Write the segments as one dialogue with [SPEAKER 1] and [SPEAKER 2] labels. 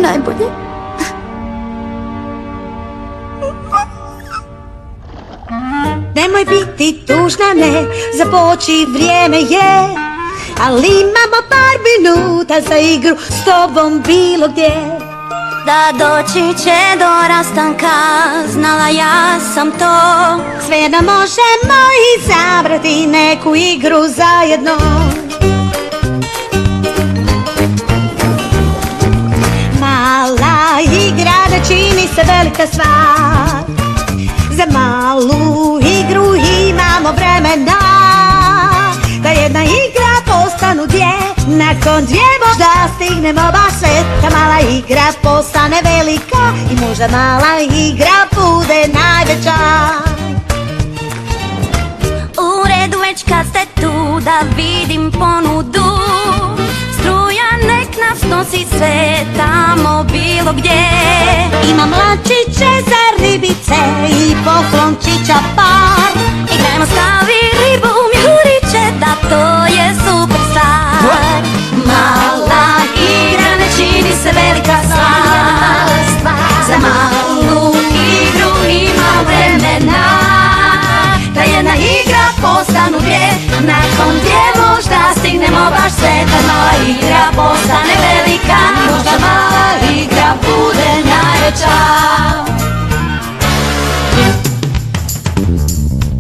[SPEAKER 1] najbolje.
[SPEAKER 2] Nemoj biti tužna, ne, započi vrijeme je, ali imamo par minuta za igru s tobom bilo gdje.
[SPEAKER 1] Da doći će do rastanka, znala ja sam to.
[SPEAKER 2] Sve da možemo izabrati neku igru zajedno. Mala igra ne čini se velika stvar. Za malu igru imamo vremena. Da jedna igra postanu dvije, nakon dvije možda stignemo baš sve. Da mala igra postane velika i možda mala igra bude najveća.
[SPEAKER 1] U redu već kad ste tu, da vidim ponudu. Struja nek nas nosi sve tamo bilo gdje.
[SPEAKER 2] Ima mlačiće za ribice i poklončića par.
[SPEAKER 1] Igrajmo stavi ribu, mjuriće, da to je super stvar. Mala igra ne čini se velika stvar. Za malu igru ima vremena. Da jedna igra postanu dvije, nakon dvije možda stignemo baš sve. Da mala igra postane velika, možda mala igra bude najveća.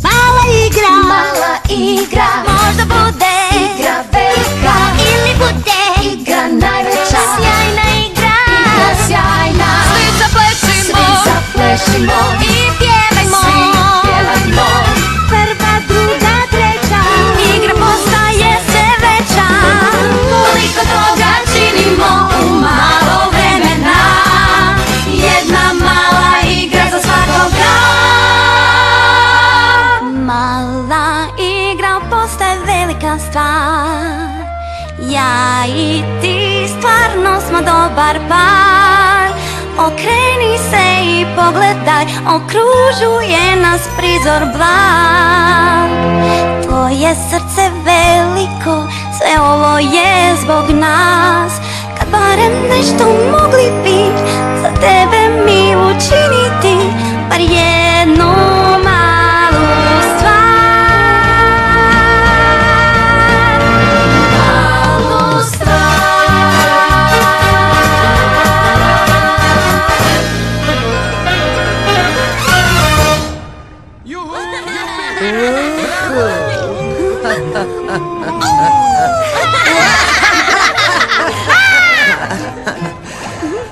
[SPEAKER 1] Mala igra možda bude igra velika, ili bude igra najveća. Sjajna igra, igra sjajna. Svi zaplešimo i pjevajmo,
[SPEAKER 2] Prva, druga, treća,
[SPEAKER 1] igra postaje sve veća. Koliko toga činimo u malo vremena. Jedna mala igra za svakoga. Mala igra postaje velika stvar. Ja i ti stvarno smo dobar par. Okreni se i pogledaj, okružuje nas prizor blag. Tvoje srce veliko, sve ovo je zbog nas. Kad barem nešto mogli bi za tebe mi učiniti, bar jednu malu stvar. Malu stvar.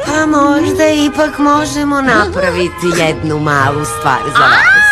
[SPEAKER 3] Pa možda ipak možemo napraviti jednu malu stvar za vas.